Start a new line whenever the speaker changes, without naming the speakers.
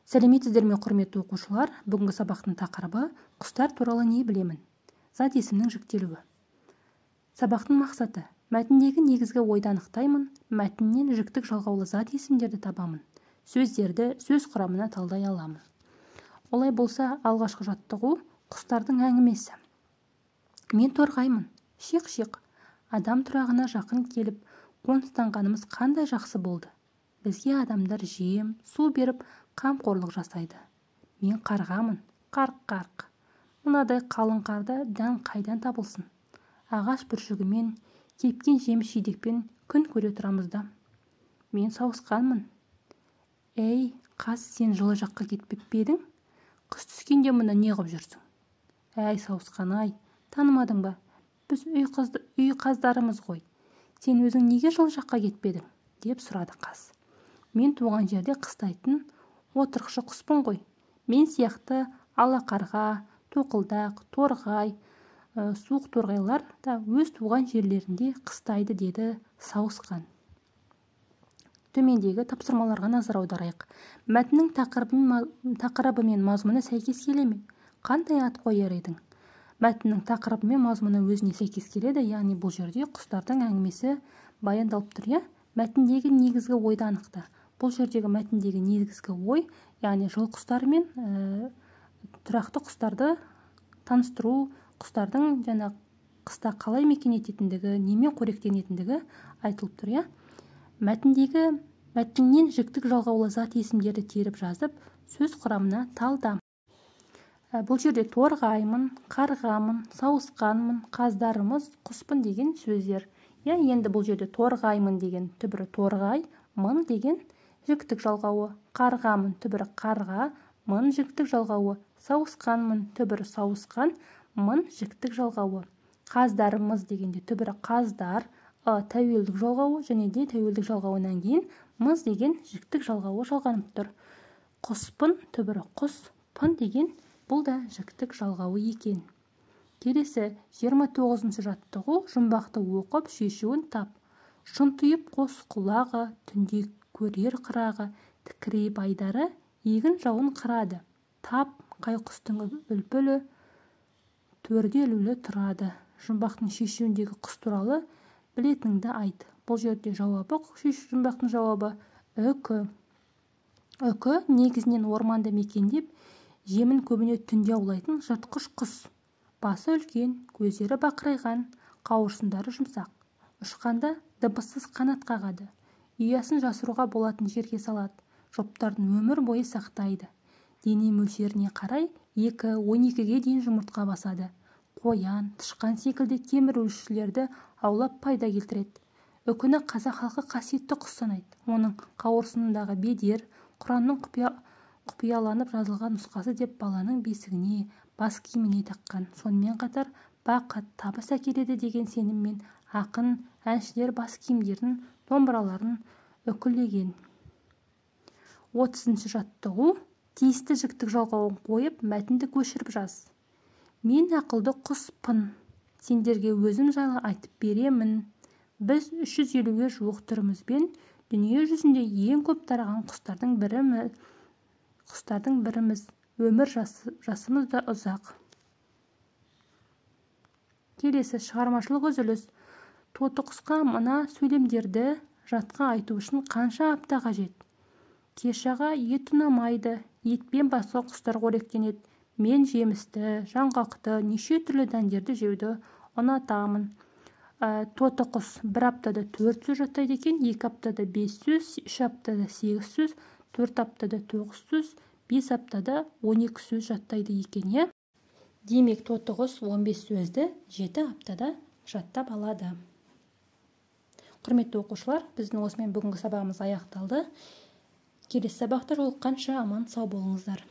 Сәлеметсіздер ме, құрметті оқушылар? Бүгінгі сабақтың тақырыбы құстар туралы не білемін? Зат есімнің жіктелуі. Сабақтың мақсаты: мәтіндегі негізгі ойды анықтаймын, мәтіннен жіктік жалғаулы зат есімдерді табамын, сөздерді сөз құрамына талдай аламын. Олай болса, алғашқы жаттығу құстардың әңгімесі. Мен торғаймын, шиқ-шиқ. Адам тұрағына жақын келіп, қоныстанғанымыз қандай жақсы болды. Бізге адамдар жем, су беріп, қамқорлық жасайды. Мен қарғамын, қарқ-қарқ. Мынадай қалың қарда дән қайдан табылсын? Ағаш бүршігімен, кепкен жеміс-жидекпен күн көре тұрамыз да. Мен сауысқанмын. Ей, қаз, сен жылы жаққа кетпеп пе едің? Қыс түскенде мұны не қып жүрсің? Әй, сауысқан-ай, танымадың ба? Біз үй қаздарымыз ғой. Сен өзің неге жылы жаққа кетпедің? Деп сұрады қаз. Мен туған жерде қыстайтын отырықшы құспын ғой. Мен сияқты алақарға, тоқылдақ, торғай, суық торғайлар да өз туған жерлерінде қыстайды, деді сауысқан. Төмендегі тапсырмаларға назар аударайық. Мәтіннің тақырыбы мен мазмұны сәйкес келе ме? Қандай ат қояр едің? Мәтіннің тақырыбы мен мазмұны өзіне сәйкес келеді, яғни бұл жерде құстардың әңгімесі баяндалып тұр, иә? Мәтіндегі негізгі ойды анықта. Бұл жердегі мәтіндегі негізгі ой, яғни жыл құстары мен тұрақты құстарды таныстыру, құстардың жаңа қыста қалай мекен ететіндігі, немен қоректенетіндігі айтылып тұр, иә? Мәтіннен жіктік жалғаулы зат есімдерді теріп жазып, сөз құрамына талда. Бұл жерде торғаймын, қарғамын, сауысқанмын, қаздарымыз, құспын деген сөздер. Енді бұл жерде торғаймын деген түбірі торғай, мын деген жіктік жалғауы, қарғамын түбірі қарға, мын жіктік жалғауы, сауысқанмын түбірі сауысқан, мын жіктік жалғауы. Қаздарымыз дегенде түбірі қаздар, тәуелдік жалғауы, және де тәуелдік жалғауынан кейін мыз деген жіктік жалғауы жалғанып тұр. Құспын түбірі құс, пын деген бұл да жіктік жалғауы екен. Келесі 29-шы жаттығу: жұмбақты оқып шешуін тап. Шынтиып қос құлағы, түнде көрер қырағы, тікірейіп айдары, егін жауын қырады. Тап, қай құстың үлпілі, төрде ілулі тұрады. Жұмбақтың шешуіндегі құс туралы білетініңді айт. Бұл жерде жауабы, жұмбақтың жауабы үкі. Үкі негізінен орманды мекендеп, жемін көбіне түнде аулайтын жыртқыш құс. Басы үлкен, көздері бақырайған, қауырсындары жұмсақ. Ұшқанда дыбыссыз қанат қағады. Ұясын жасыруға болатын жерге салады. Жұптарын өмір бойы сақтайды. Дене мөлшеріне қарай 2-12-ге дейін жұмыртқа басады. Қоян, тышқан секілді кемірушілерді аулап пайда келтіреді. Үкіні қазақ халқы қасиетті құс санайды. Оның қауырсынындағы бедер, Құранның құпияланып жазылған нұсқасы деп баланың бесігіне, бас киіміне таққан. Сонымен қатар бақыт, табыс әкеледі деген сеніммен ақын, әншілер бас киімдерін, домбыраларын үкілеген. 30-шы жаттығу: тиісті жіктік жалғауын қойып, мәтінді көшіріп жаз. Мен ақылды құспын. Сендерге өзім жайлы айтып беремін. Біз 350-ге жуық түрімізбен дүние жүзінде ең көп тараған құстардың біріміз. Өмір жасымыз да ұзақ. Келесі шығармашылық үзіліс: тоты құсқа мына сөйлемдерді жатқа айту үшін қанша апта қажет? Кешаға ет ұнамайды, етпен басқа құстар қоректенеді. Мен жемісті, жаңғақты, неше түрлі дәндерді жеуді ұнатамын. Тоты құс 1 аптада 4 сөз жаттайды екен, 2 аптада 5 сөз, 3 аптада 8 сөз, 4 аптада 9 сөз, 5 аптада 12 сөз жаттайды екен. Демек, тоты құс 15 сөзді 7 аптада жаттап алады. Құрметті оқушылар, біздің осымен бүгінгі сабағымыз аяқталды. Келесі сабақта жолыққанша аман сау болыңыздар.